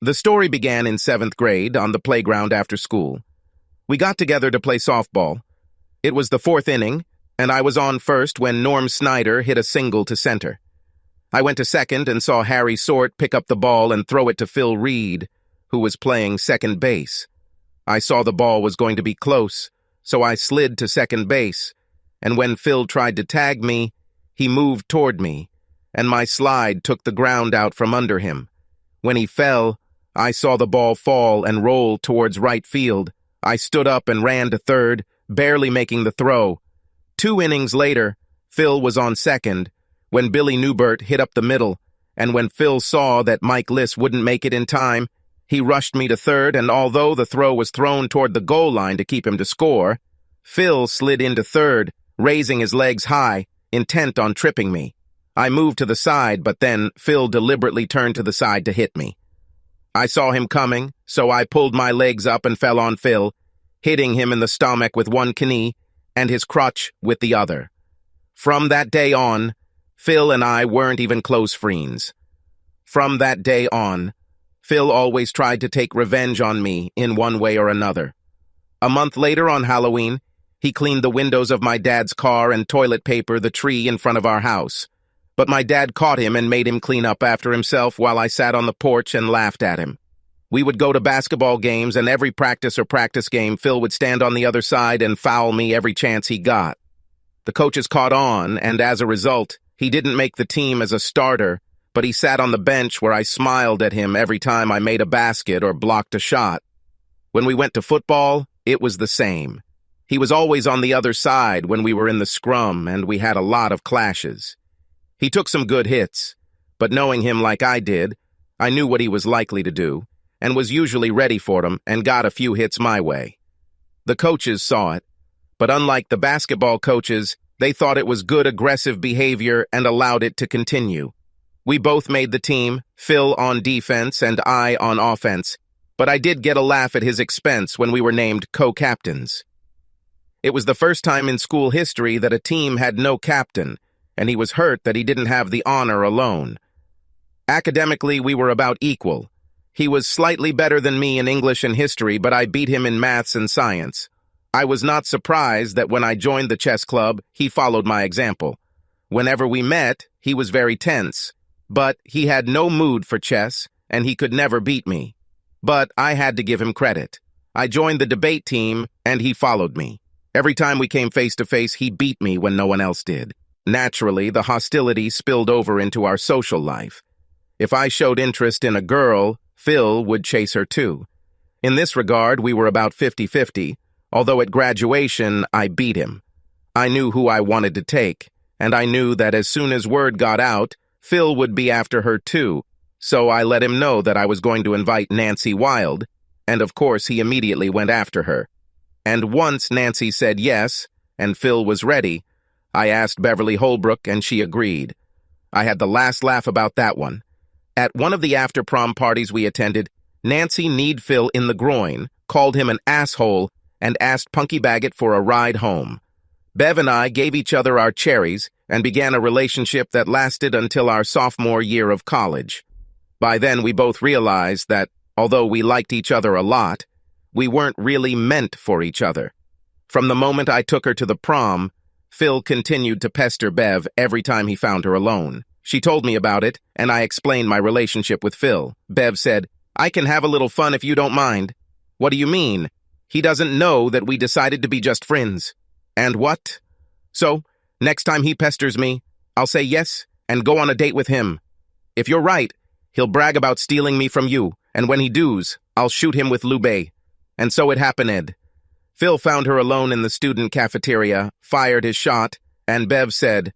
The story began in 7th grade on the playground after school. We got together to play softball. It was the 4th inning, and I was on first when Norm Snyder hit a single to center. I went to second and saw Harry Sort pick up the ball and throw it to Phil Reed, who was playing second base. I saw the ball was going to be close, so I slid to second base, and when Phil tried to tag me, he moved toward me, and my slide took the ground out from under him. When he fell, I saw the ball fall and roll towards right field. I stood up and ran to third, barely making the throw. 2 innings later, Phil was on second, when Billy Newbert hit up the middle, and when Phil saw that Mike Liss wouldn't make it in time, he rushed me to third, and although the throw was thrown toward the goal line to keep him to score, Phil slid into third, raising his legs high, intent on tripping me. I moved to the side, but then Phil deliberately turned to the side to hit me. I saw him coming, so I pulled my legs up and fell on Phil, hitting him in the stomach with one knee and his crotch with the other. From that day on, Phil and I weren't even close friends. From that day on, Phil always tried to take revenge on me in one way or another. A month later on Halloween, he cleaned the windows of my dad's car and toilet paper the tree in front of our house. But my dad caught him and made him clean up after himself while I sat on the porch and laughed at him. We would go to basketball games, and every practice game, Phil would stand on the other side and foul me every chance he got. The coaches caught on, and as a result, he didn't make the team as a starter, but he sat on the bench where I smiled at him every time I made a basket or blocked a shot. When we went to football, it was the same. He was always on the other side when we were in the scrum, and we had a lot of clashes. He took some good hits, but knowing him like I did, I knew what he was likely to do, and was usually ready for them and got a few hits my way. The coaches saw it, but unlike the basketball coaches, they thought it was good aggressive behavior and allowed it to continue. We both made the team, Phil on defense and I on offense, but I did get a laugh at his expense when we were named co-captains. It was the first time in school history that a team had no captain, and he was hurt that he didn't have the honor alone. Academically, we were about equal. He was slightly better than me in English and history, but I beat him in maths and science. I was not surprised that when I joined the chess club, he followed my example. Whenever we met, he was very tense, but he had no mood for chess, and he could never beat me. But I had to give him credit. I joined the debate team, and he followed me. Every time we came face to face, he beat me when no one else did. Naturally, the hostility spilled over into our social life. If I showed interest in a girl, Phil would chase her too. In this regard, we were about 50-50, although at graduation, I beat him. I knew who I wanted to take, and I knew that as soon as word got out, Phil would be after her too, so I let him know that I was going to invite Nancy Wilde, and of course he immediately went after her. And once Nancy said yes, and Phil was ready, I asked Beverly Holbrook, and she agreed. I had the last laugh about that one. At one of the after-prom parties we attended, Nancy kneed Phil in the groin, called him an asshole, and asked Punky Baggett for a ride home. Bev and I gave each other our cherries and began a relationship that lasted until our sophomore year of college. By then, we both realized that, although we liked each other a lot, we weren't really meant for each other. From the moment I took her to the prom, Phil continued to pester Bev every time he found her alone. She told me about it, and I explained my relationship with Phil. Bev said, "I can have a little fun if you don't mind." "What do you mean?" "He doesn't know that we decided to be just friends." "And what?" "So, next time he pesters me, I'll say yes and go on a date with him. If you're right, he'll brag about stealing me from you, and when he does, I'll shoot him with Lube." And so it happened. Phil found her alone in the student cafeteria, fired his shot, and Bev said,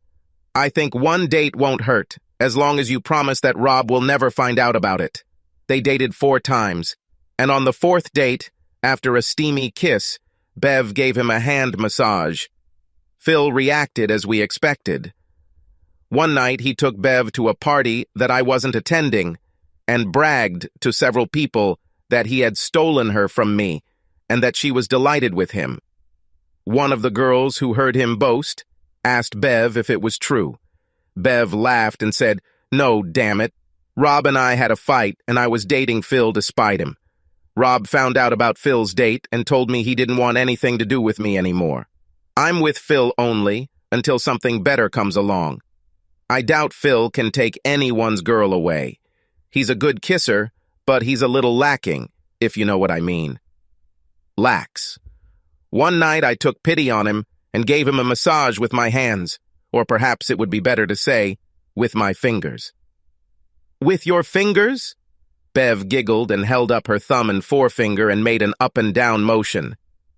"I think one date won't hurt, as long as you promise that Rob will never find out about it." They dated 4 times, and on the 4th date, after a steamy kiss, Bev gave him a hand massage. Phil reacted as we expected. One night, he took Bev to a party that I wasn't attending, and bragged to several people that he had stolen her from me, and that she was delighted with him. One of the girls who heard him boast asked Bev if it was true. Bev laughed and said, "No, damn it. Rob and I had a fight, and I was dating Phil to spite him. Rob found out about Phil's date and told me he didn't want anything to do with me anymore. I'm with Phil only until something better comes along. I doubt Phil can take anyone's girl away. He's a good kisser, but he's a little lacking, if you know what I mean. Lax. One night I took pity on him and gave him a massage with my hands, or perhaps it would be better to say, with my fingers. With your fingers? Bev giggled and held up her thumb and forefinger and made an up and down motion.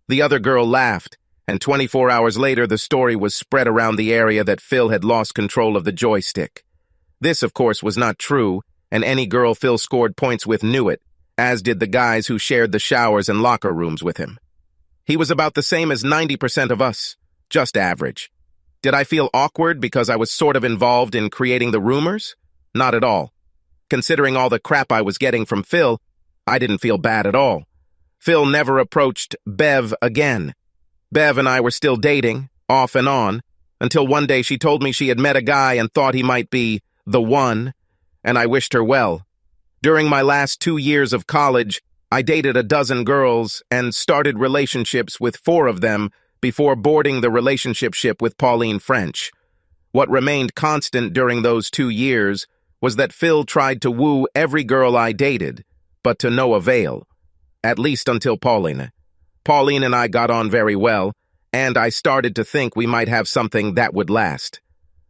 The other girl laughed, and 24 hours later the story was spread around the area that Phil had lost control of the joystick. This, of course, was not true, and any girl Phil scored points with knew it, as did the guys who shared the showers and locker rooms with him. He was about the same as 90% of us, just average. Did I feel awkward because I was sort of involved in creating the rumors? Not at all. Considering all the crap I was getting from Phil, I didn't feel bad at all. Phil never approached Bev again. Bev and I were still dating, off and on, until one day she told me she had met a guy and thought he might be the one, and I wished her well. During my last 2 years of college, I dated a dozen girls and started relationships with 4 of them before boarding the relationship ship with Pauline French. What remained constant during those 2 years was that Phil tried to woo every girl I dated, but to no avail, at least until Pauline. Pauline and I got on very well, and I started to think we might have something that would last.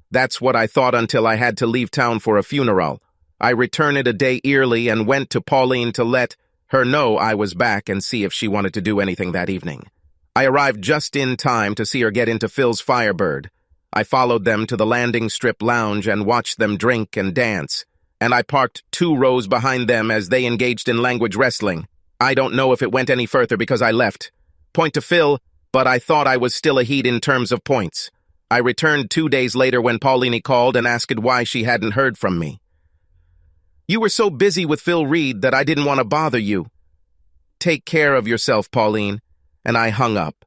That's what I thought until I had to leave town for a funeral. I returned a day early and went to Pauline to let her know I was back and see if she wanted to do anything that evening. I arrived just in time to see her get into Phil's Firebird. I followed them to the landing strip lounge and watched them drink and dance, and I parked 2 rows behind them as they engaged in language wrestling. I don't know if it went any further because I left. Point to Phil, but I thought I was still a heat in terms of points. I returned 2 days later when Pauline called and asked why she hadn't heard from me. You were so busy with Phil Reed that I didn't want to bother you. Take care of yourself, Pauline. And I hung up.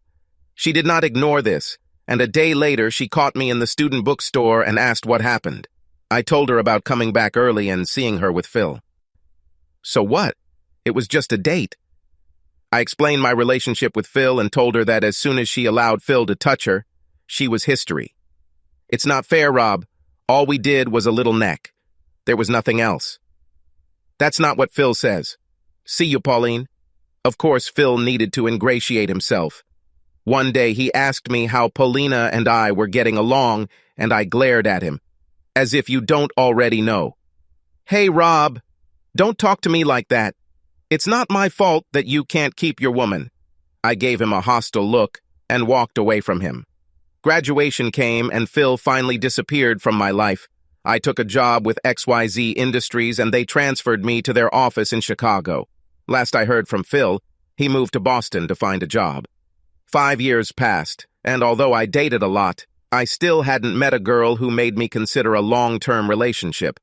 She did not ignore this, and a day later she caught me in the student bookstore and asked what happened. I told her about coming back early and seeing her with Phil. So what? It was just a date. I explained my relationship with Phil and told her that as soon as she allowed Phil to touch her, she was history. It's not fair, Rob. All we did was a little neck. There was nothing else. That's not what Phil says. See you, Pauline. Of course, Phil needed to ingratiate himself. One day he asked me how Paulina and I were getting along, and I glared at him, as if you don't already know. Hey, Rob, don't talk to me like that. It's not my fault that you can't keep your woman. I gave him a hostile look and walked away from him. Graduation came and Phil finally disappeared from my life. I took a job with XYZ Industries and they transferred me to their office in Chicago. Last I heard from Phil, he moved to Boston to find a job. 5 years passed, and although I dated a lot, I still hadn't met a girl who made me consider a long-term relationship.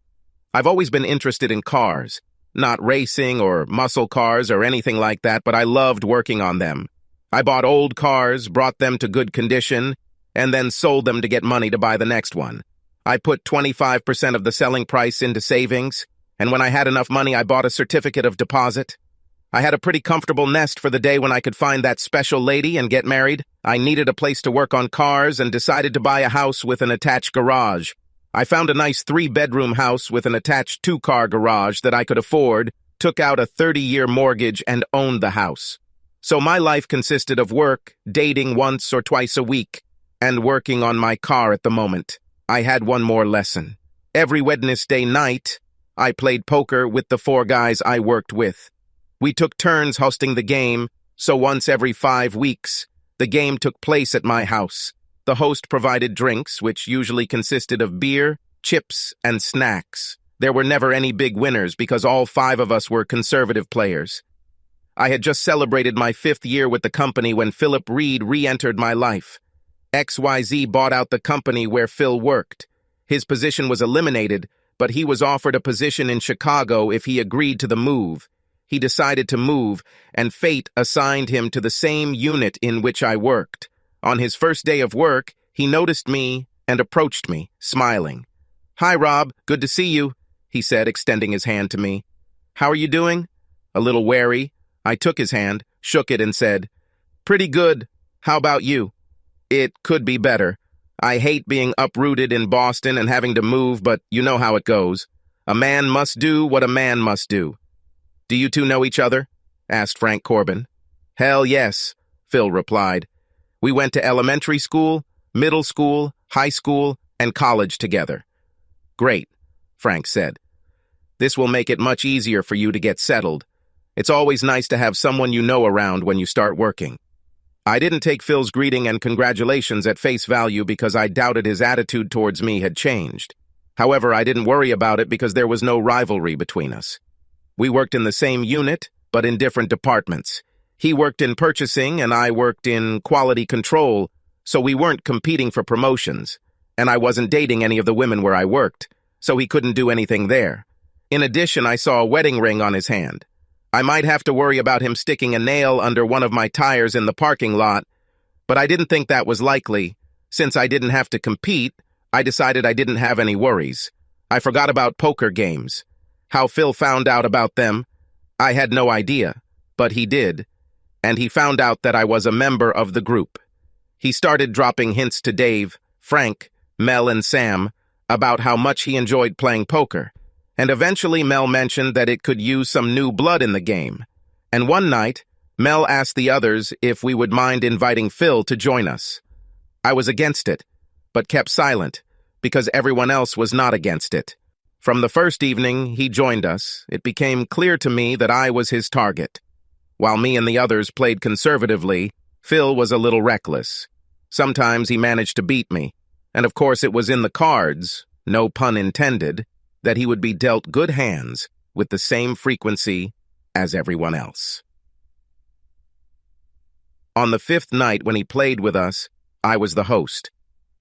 I've always been interested in cars, not racing or muscle cars or anything like that, but I loved working on them. I bought old cars, brought them to good condition, and then sold them to get money to buy the next one. I put 25% of the selling price into savings, and when I had enough money, I bought a certificate of deposit. I had a pretty comfortable nest for the day when I could find that special lady and get married. I needed a place to work on cars and decided to buy a house with an attached garage. I found a nice 3-bedroom house with an attached 2-car garage that I could afford, took out a 30-year mortgage, and owned the house. So my life consisted of work, dating once or twice a week, and working on my car at the moment. I had one more lesson. Every Wednesday night, I played poker with the 4 guys I worked with. We took turns hosting the game, so once every 5 weeks, the game took place at my house. The host provided drinks, which usually consisted of beer, chips, and snacks. There were never any big winners because all 5 of us were conservative players. I had just celebrated my 5th year with the company when Philip Reed re-entered my life. XYZ bought out the company where Phil worked. His position was eliminated, but he was offered a position in Chicago if he agreed to the move. He decided to move, and fate assigned him to the same unit in which I worked. On his first day of work, he noticed me and approached me, smiling. "Hi, Rob. Good to see you. he said, extending his hand to me. "How are you doing?" A little wary, I took his hand, shook it, and said, "Pretty good. How about you?" "It could be better. I hate being uprooted in Boston and having to move, but you know how it goes. A man must do what a man must do." "Do you two know each other?" asked Frank Corbin. "Hell yes," Phil replied. "We went to elementary school, middle school, high school, and college together." "Great," Frank said. "This will make it much easier for you to get settled. It's always nice to have someone you know around when you start working." I didn't take Phil's greeting and congratulations at face value because I doubted his attitude towards me had changed. However, I didn't worry about it because there was no rivalry between us. We worked in the same unit, but in different departments. He worked in purchasing and I worked in quality control, so we weren't competing for promotions. And I wasn't dating any of the women where I worked, so he couldn't do anything there. In addition, I saw a wedding ring on his hand. I might have to worry about him sticking a nail under one of my tires in the parking lot, but I didn't think that was likely. Since I didn't have to compete, I decided I didn't have any worries. I forgot about poker games. How Phil found out about them, I had no idea, but he did, and he found out that I was a member of the group. He started dropping hints to Dave, Frank, Mel, and Sam about how much he enjoyed playing poker. And eventually Mel mentioned that it could use some new blood in the game. And one night, Mel asked the others if we would mind inviting Phil to join us. I was against it, but kept silent, because everyone else was not against it. From the first evening he joined us, it became clear to me that I was his target. While me and the others played conservatively, Phil was a little reckless. Sometimes he managed to beat me, and of course it was in the cards, no pun intended, that he would be dealt good hands with the same frequency as everyone else. On the fifth night when he played with us, I was the host.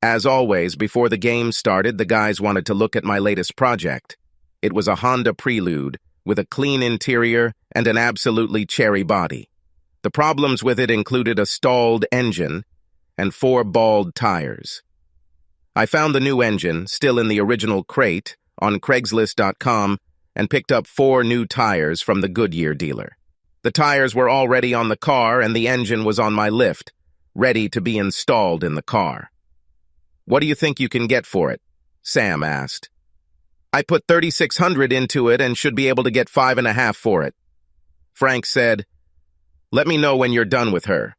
As always, before the game started, the guys wanted to look at my latest project. It was a Honda Prelude with a clean interior and an absolutely cherry body. The problems with it included a stalled engine and 4 bald tires. I found the new engine, still in the original crate, on Craigslist.com and picked up 4 new tires from the Goodyear dealer. The tires were already on the car and the engine was on my lift, ready to be installed in the car. "What do you think you can get for it?" Sam asked. "I put $3,600 into it and should be able to get $5.5 for it." Frank said, "Let me know when you're done with her.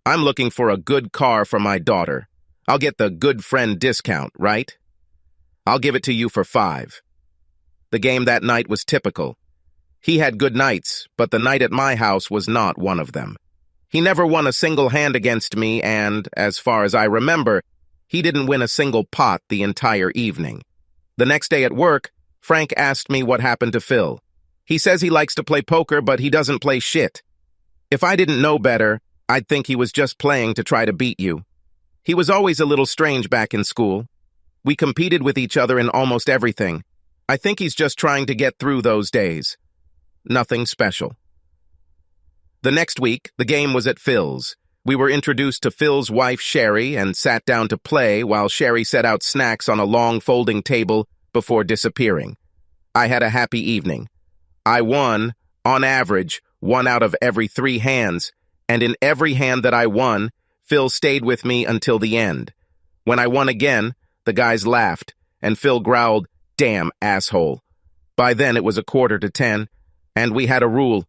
I'm looking for a good car for my daughter. I'll get the good friend discount, right? I'll give it to you for $5. The game that night was typical. He had good nights, but the night at my house was not one of them. He never won a single hand against me and, as far as I remember, he didn't win a single pot the entire evening. The next day at work, Frank asked me what happened to Phil. He says he likes to play poker, but he doesn't play shit. If I didn't know better, I'd think he was just playing to try to beat you. He was always a little strange back in school. We competed with each other in almost everything. I think he's just trying to get through those days. Nothing special." The next week, the game was at Phil's. We were introduced to Phil's wife, Sherry, and sat down to play while Sherry set out snacks on a long folding table before disappearing. I had a happy evening. I won, on average, 1 out of every 3 hands, and in every hand that I won, Phil stayed with me until the end. When I won again, the guys laughed, and Phil growled, "Damn asshole." By then it was 9:45, and we had a rule.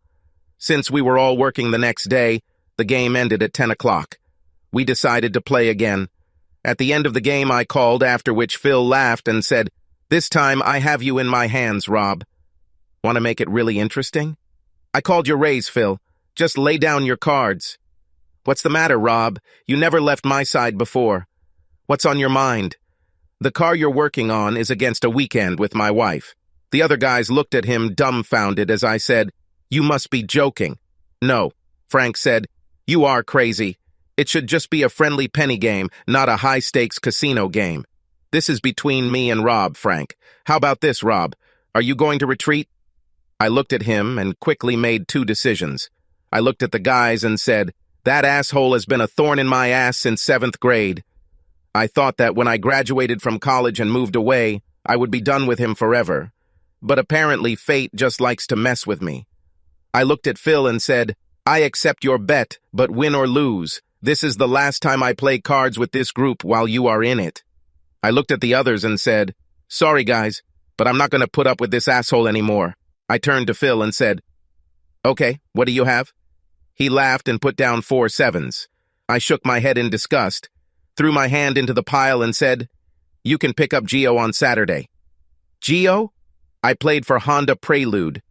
Since we were all working the next day, the game ended at 10 o'clock. We decided to play again. At the end of the game I called, after which Phil laughed and said, "This time I have you in my hands, Rob." "Want to make it really interesting?" "I called your raise, Phil. Just lay down your cards." "What's the matter, Rob? You never left my side before. What's on your mind?" "The car you're working on is against a weekend with my wife." The other guys looked at him dumbfounded as I said, "You must be joking." "No," Frank said, "you are crazy. It should just be a friendly penny game, not a high-stakes casino game. This is between me and Rob, Frank. How about this, Rob? Are you going to retreat?" I looked at him and quickly made 2 decisions. I looked at the guys and said, "That asshole has been a thorn in my ass since 7th grade. I thought that when I graduated from college and moved away, I would be done with him forever. but apparently fate just likes to mess with me. I looked at Phil and said, "I accept your bet, but win or lose, this is the last time I play cards with this group while you are in it." I looked at the others and said, "Sorry guys, but I'm not going to put up with this asshole anymore." I turned to Phil and said, "Okay, what do you have?" He laughed and put down 4 sevens. I shook my head in disgust, threw my hand into the pile and said, "You can pick up Geo on Saturday." Geo? I played for Honda Prelude.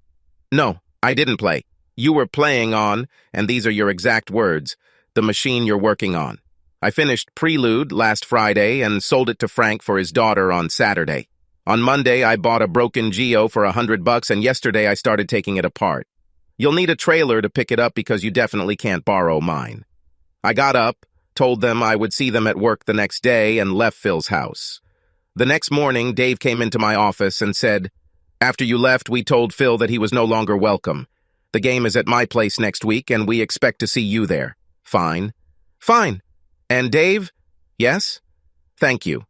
No, I didn't play. You were playing on, and these are your exact words, the machine you're working on. I finished Prelude last Friday and sold it to Frank for his daughter on Saturday. On Monday, I bought a broken Geo for $100, and yesterday I started taking it apart. You'll need a trailer to pick it up because you definitely can't borrow mine. I got up, told them I would see them at work the next day, and left Phil's house. The next morning, Dave came into my office and said, "After you left, we told Phil that he was no longer welcome. The game is at my place next week, and we expect to see you there." "Fine." "Fine. And Dave?" "Yes?" "Thank you."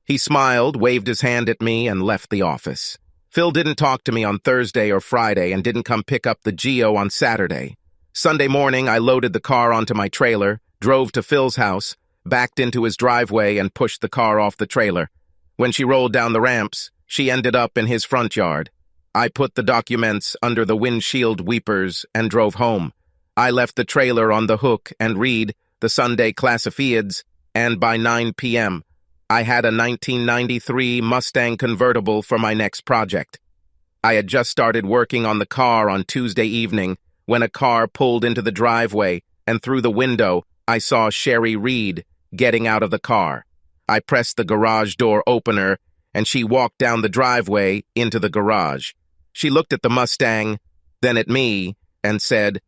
He smiled, waved his hand at me, and left the office. Phil didn't talk to me on Thursday or Friday and didn't come pick up the Geo on Saturday. Sunday morning, I loaded the car onto my trailer, drove to Phil's house, backed into his driveway, and pushed the car off the trailer. When she rolled down the ramps, she ended up in his front yard. I put the documents under the windshield weepers and drove home. I left the trailer on the hook and read the Sunday Classifieds, and by 9 p.m., I had a 1993 Mustang convertible for my next project. I had just started working on the car on Tuesday evening when a car pulled into the driveway, and through the window, I saw Sherry Reed getting out of the car. I pressed the garage door opener, and she walked down the driveway into the garage. She looked at the Mustang, then at me, and said,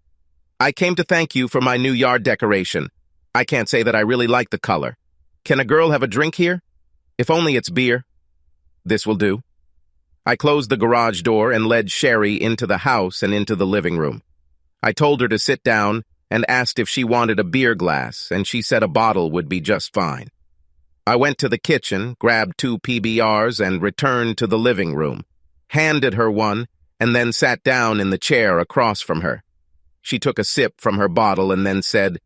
"I came to thank you for my new yard decoration. I can't say that I really like the color. Can a girl have a drink here? If only it's beer." "This will do." I closed the garage door and led Sherry into the house and into the living room. I told her to sit down and asked if she wanted a beer glass, and she said a bottle would be just fine. I went to the kitchen, grabbed 2 PBRs, and returned to the living room, handed her one, and then sat down in the chair across from her. She took a sip from her bottle and then said,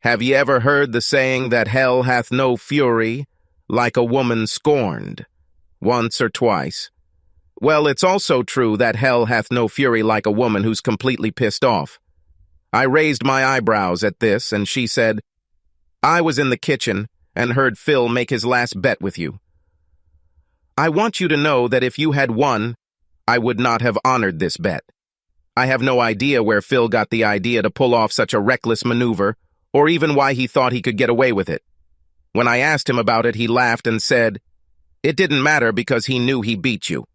"Have ye ever heard the saying that hell hath no fury like a woman scorned? Once or twice. Well, it's also true that hell hath no fury like a woman who's completely pissed off." I raised my eyebrows at this, and she said, "I was in the kitchen and heard Phil make his last bet with you. I want you to know that if you had won, I would not have honored this bet. I have no idea where Phil got the idea to pull off such a reckless maneuver, or even why he thought he could get away with it. When I asked him about it, he laughed and said, it didn't matter because he knew he beat you.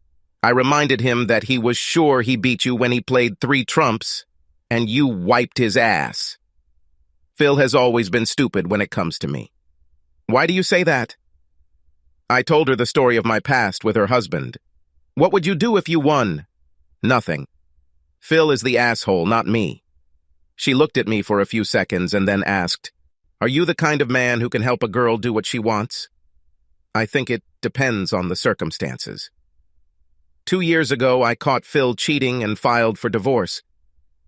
I reminded him that he was sure he beat you when he played 3 trumps, and you wiped his ass. Phil has always been stupid when it comes to me." "Why do you say that?" I told her the story of my past with her husband. "What would you do if you won?" "Nothing. Phil is the asshole, not me." She looked at me for a few seconds and then asked, "Are you the kind of man who can help a girl do what she wants?" "I think it depends on the circumstances." 2 years ago, I caught Phil cheating and filed for divorce.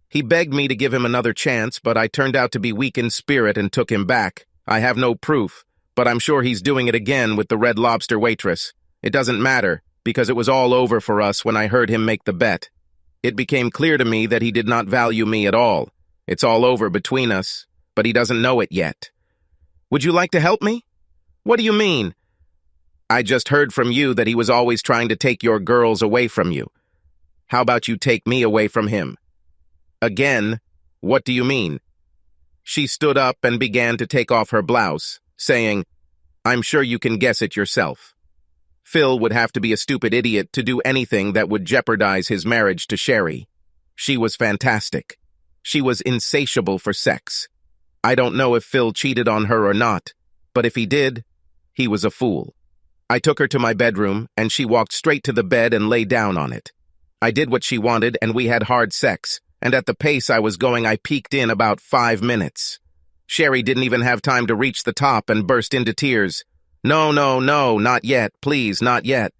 He begged me to give him another chance, but I turned out to be weak in spirit and took him back. I have no proof, but I'm sure he's doing it again with the Red Lobster waitress. It doesn't matter, because it was all over for us when I heard him make the bet. It became clear to me that he did not value me at all. It's all over between us, but he doesn't know it yet. "Would you like to help me?" "What do you mean?" "I just heard from you that he was always trying to take your girls away from you. How about you take me away from him?" "Again, what do you mean?" She stood up and began to take off her blouse, saying, "I'm sure you can guess it yourself. Phil would have to be a stupid idiot to do anything that would jeopardize his marriage to Sherry. She was fantastic. She was insatiable for sex. I don't know if Phil cheated on her or not, but if he did, he was a fool. I took her to my bedroom, and she walked straight to the bed and lay down on it. I did what she wanted, and we had hard sex, and at the pace I was going, I peaked in about 5 minutes. Sherry didn't even have time to reach the top and burst into tears. No, not yet, please, not yet."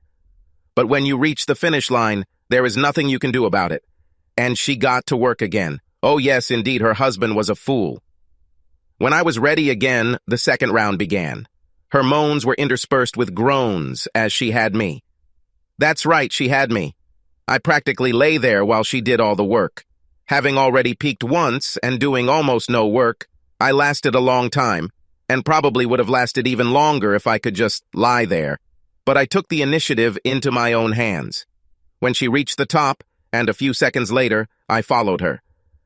But when you reach the finish line, there is nothing you can do about it. And she got to work again. Oh yes, indeed, her husband was a fool. When I was ready again, the second round began. Her moans were interspersed with groans as she had me. That's right, she had me. I practically lay there while she did all the work. Having already peaked once and doing almost no work, I lasted a long time, and probably would have lasted even longer if I could just lie there. But I took the initiative into my own hands. When she reached the top, and a few seconds later, I followed her.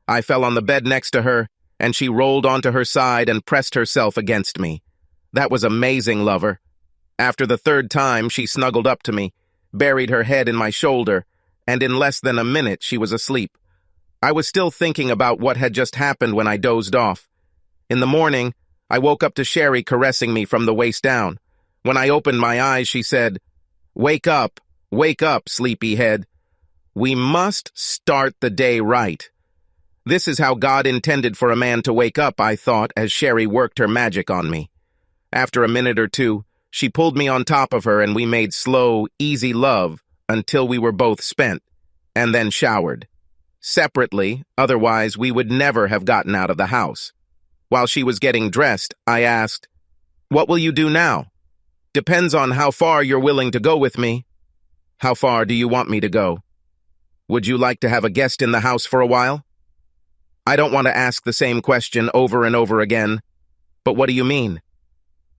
I fell on the bed next to her, and she rolled onto her side and pressed herself against me. That was amazing, lover. After the third time, she snuggled up to me, buried her head in my shoulder, and in less than a minute she was asleep. I was still thinking about what had just happened when I dozed off. In the morning, I woke up to Sherry caressing me from the waist down. When I opened my eyes, she said, wake up, sleepyhead. We must start the day right. This is how God intended for a man to wake up, I thought, as Sherry worked her magic on me. After a minute or two, she pulled me on top of her and we made slow, easy love until we were both spent, and then showered. Separately, otherwise we would never have gotten out of the house. While she was getting dressed, I asked, what will you do now? Depends on how far you're willing to go with me. How far do you want me to go? Would you like to have a guest in the house for a while? I don't want to ask the same question over and over again, but what do you mean?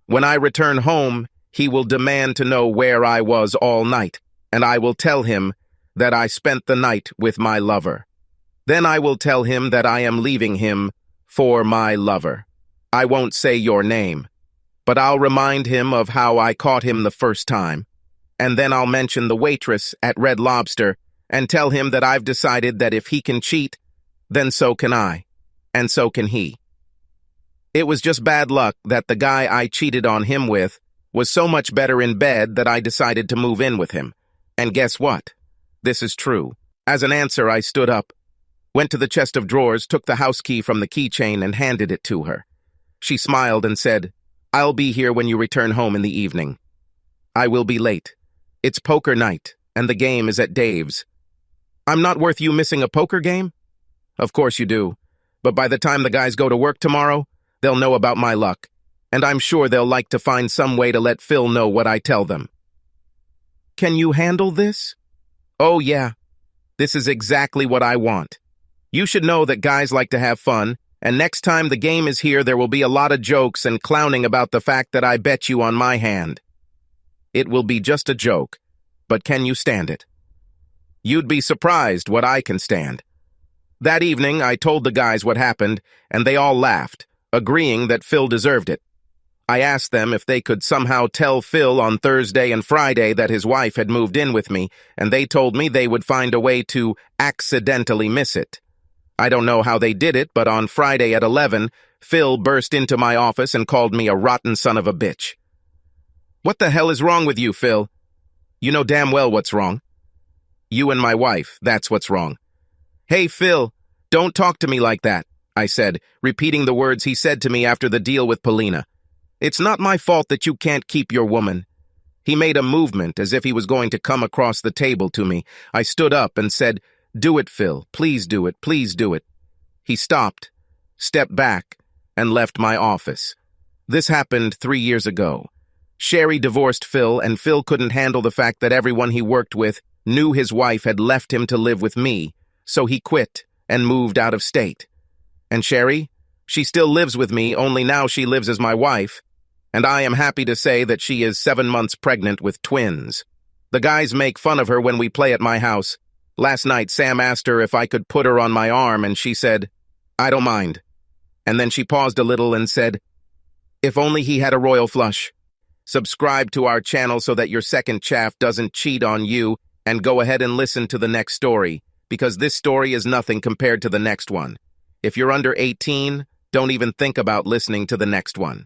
When I return home, he will demand to know where I was all night, and I will tell him that I spent the night with my lover. Then I will tell him that I am leaving him for my lover. I won't say your name, but I'll remind him of how I caught him the first time, and then I'll mention the waitress at Red Lobster and tell him that I've decided that if he can cheat, then so can I, and so can he. It was just bad luck that the guy I cheated on him with was so much better in bed that I decided to move in with him. And guess what? This is true. As an answer, I stood up, went to the chest of drawers, took the house key from the keychain and handed it to her. She smiled and said, I'll be here when you return home in the evening. I will be late. It's poker night, and the game is at Dave's. I'm not worth you missing a poker game? Of course you do. But by the time the guys go to work tomorrow, they'll know about my luck, and I'm sure they'll like to find some way to let Phil know what I tell them. Can you handle this? Oh yeah, this is exactly what I want. You should know that guys like to have fun, and next time the game is here there will be a lot of jokes and clowning about the fact that I bet you on my hand. It will be just a joke, but can you stand it? You'd be surprised what I can stand. That evening, I told the guys what happened, and they all laughed, agreeing that Phil deserved it. I asked them if they could somehow tell Phil on Thursday and Friday that his wife had moved in with me, and they told me they would find a way to accidentally miss it. I don't know how they did it, but on Friday at 11, Phil burst into my office and called me a rotten son of a bitch. What the hell is wrong with you, Phil? You know damn well what's wrong. You and my wife, that's what's wrong. Hey, Phil, don't talk to me like that, I said, repeating the words he said to me after the deal with Polina. It's not my fault that you can't keep your woman. He made a movement as if he was going to come across the table to me. I stood up and said, Do it, Phil. Please do it. Please do it. He stopped, stepped back, and left my office. This happened 3 years ago. Sherry divorced Phil, and Phil couldn't handle the fact that everyone he worked with knew his wife had left him to live with me, so he quit and moved out of state. And Sherry? She still lives with me, only now she lives as my wife, and I am happy to say that she is 7 months pregnant with twins. The guys make fun of her when we play at my house. Last night, Sam asked her if I could put her on my arm, and she said, I don't mind. And then she paused a little and said, if only he had a royal flush. Subscribe to our channel so that your second chaff doesn't cheat on you, and go ahead and listen to the next story, because this story is nothing compared to the next one. If you're under 18, don't even think about listening to the next one.